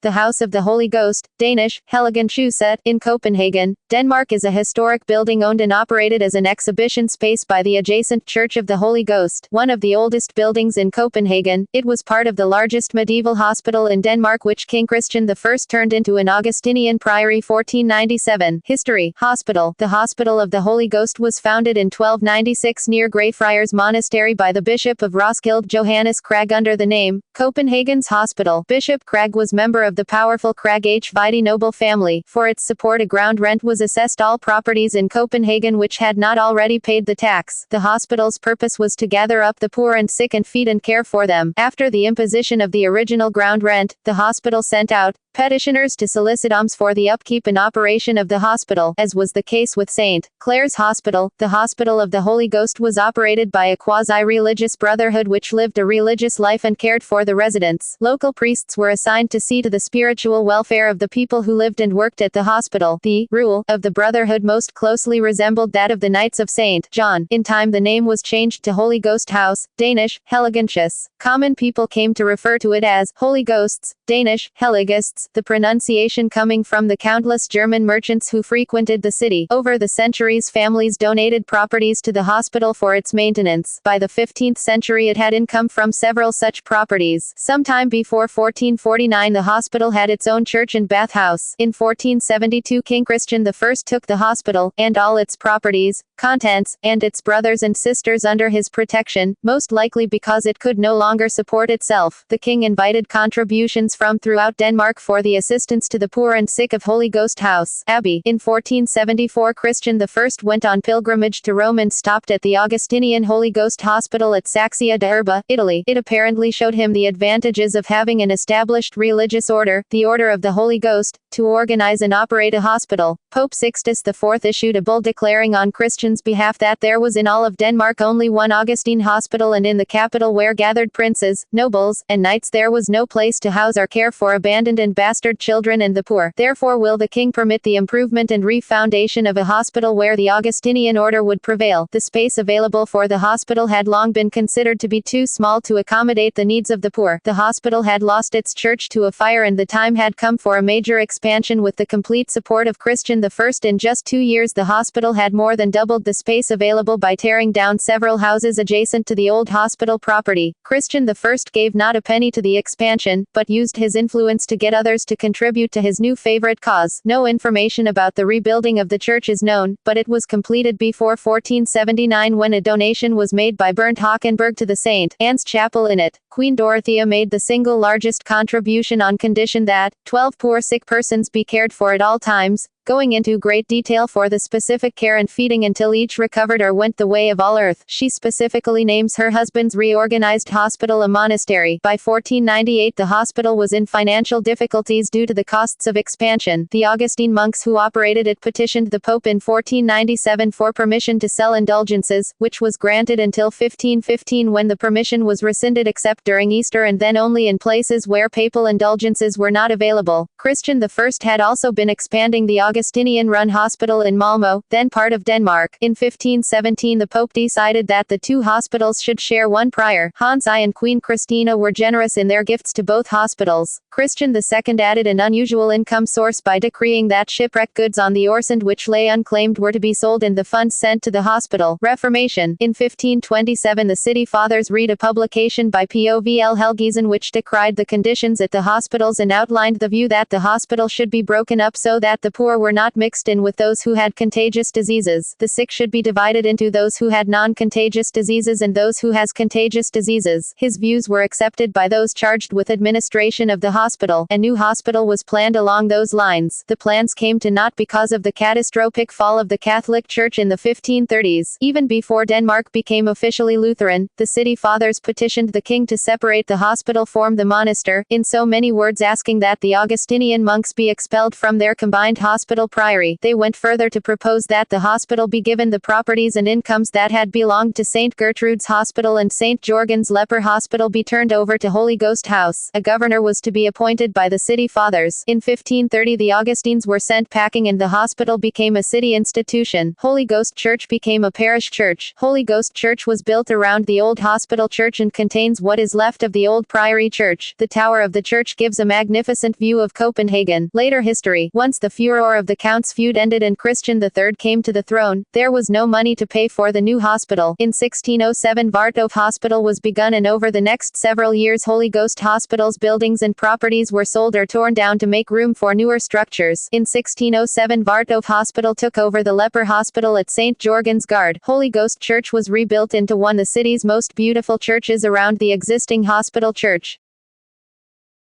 The House of the Holy Ghost, Danish, Helligenshuset, in Copenhagen, Denmark is a historic building owned and operated as an exhibition space by the adjacent Church of the Holy Ghost, one of the oldest buildings in Copenhagen. It was part of the largest medieval hospital in Denmark which King Christian I turned into an Augustinian priory 1497. History. Hospital. The Hospital of the Holy Ghost was founded in 1296 near Greyfriars Monastery by the Bishop of Roskilde Johannes Krag under the name, Copenhagen's Hospital. Bishop Krag was member of the powerful Krag H. Vide noble family. For its support a ground rent was assessed all properties in Copenhagen which had not already paid the tax. The hospital's purpose was to gather up the poor and sick and feed and care for them. After the imposition of the original ground rent, the hospital sent out petitioners to solicit alms for the upkeep and operation of the hospital, as was the case with St. Clare's Hospital. The Hospital of the Holy Ghost was operated by a quasi-religious brotherhood which lived a religious life and cared for the residents. Local priests were assigned to see to the spiritual welfare of the people who lived and worked at the hospital. The rule of the brotherhood most closely resembled that of the Knights of St. John. In time the name was changed to Holy Ghost House, Danish, Helligenshuset. Common people came to refer to it as Holy Ghosts, Danish, Helligists, the pronunciation coming from the countless German merchants who frequented the city. Over the centuries families donated properties to the hospital for its maintenance. By the 15th century it had income from several such properties. Sometime before 1449 the hospital had its own church and bathhouse. In 1472 King Christian I took the hospital, and all its properties, contents, and its brothers and sisters under his protection, most likely because it could no longer support itself. The king invited contributions from throughout Denmark for the assistance to the poor and sick of Holy Ghost House Abbey. In 1474 Christian I went on pilgrimage to Rome and stopped at the Augustinian Holy Ghost Hospital at Saxia d'Urba, Italy. It apparently showed him the advantages of having an established religious order, the Order of the Holy Ghost, to organize and operate a hospital. Pope Sixtus IV issued a bull declaring on Christians' behalf that there was in all of Denmark only one Augustine hospital, and in the capital where gathered princes, nobles, and knights there was no place to house or care for abandoned and bastard children and the poor. Therefore will the king permit the improvement and refoundation of a hospital where the Augustinian order would prevail. The space available for the hospital had long been considered to be too small to accommodate the needs of the poor. The hospital had lost its church to a fire and the time had come for a major expansion with the complete support of Christian I. In just 2 years the hospital had more than doubled the space available by tearing down several houses adjacent to the old hospital property. Christian I gave not a penny to the expansion, but used his influence to get others to contribute to his new favorite cause. No information about the rebuilding of the church is known, but it was completed before 1479 when a donation was made by Bernd Hockenberg to the St. Anne's Chapel in it. Queen Dorothea made the single largest contribution on condition that 12 poor sick persons be cared for at all times, going into great detail for the specific care and feeding until each recovered or went the way of all earth. She specifically names her husband's reorganized hospital a monastery. By 1498 the hospital was in financial difficulties due to the costs of expansion. The Augustine monks who operated it petitioned the Pope in 1497 for permission to sell indulgences, which was granted until 1515 when the permission was rescinded except during Easter and then only in places where papal indulgences were not available. Christian I had also been expanding the Augustinian-run hospital in Malmö, then part of Denmark. In 1517 the Pope decided that the two hospitals should share one prior. Hans I and Queen Christina were generous in their gifts to both hospitals. Christian II added an unusual income source by decreeing that shipwreck goods on the Oresund which lay unclaimed were to be sold and the funds sent to the hospital. Reformation. In 1527 the city fathers read a publication by Povl Helgesen which decried the conditions at the hospitals and outlined the view that the hospital should be broken up so that the poor were not mixed in with those who had contagious diseases. The sick should be divided into those who had non-contagious diseases and those who has contagious diseases. His views were accepted by those charged with administration of the hospital. A new hospital was planned along those lines. The plans came to naught because of the catastrophic fall of the Catholic Church in the 1530s. Even before Denmark became officially Lutheran, the city fathers petitioned the king to separate the hospital from the monastery, in so many words asking that the Augustinian monks be expelled from their combined hospital hospital priory. They went further to propose that the hospital be given the properties and incomes that had belonged to St. Gertrude's Hospital and St. Jorgen's Leper Hospital be turned over to Holy Ghost House. A governor was to be appointed by the city fathers. In 1530 the Augustines were sent packing and the hospital became a city institution. Holy Ghost Church became a parish church. Holy Ghost Church was built around the old hospital church and contains what is left of the old priory church. The tower of the church gives a magnificent view of Copenhagen. Later history. Once the furor of the Count's feud ended and Christian III came to the throne, there was no money to pay for the new hospital. In 1607 Vartov Hospital was begun and over the next several years Holy Ghost Hospital's buildings and properties were sold or torn down to make room for newer structures. In 1607 Vartov Hospital took over the leper hospital at St. Jorgen's Gard. Holy Ghost Church was rebuilt into one of the city's most beautiful churches around the existing hospital church.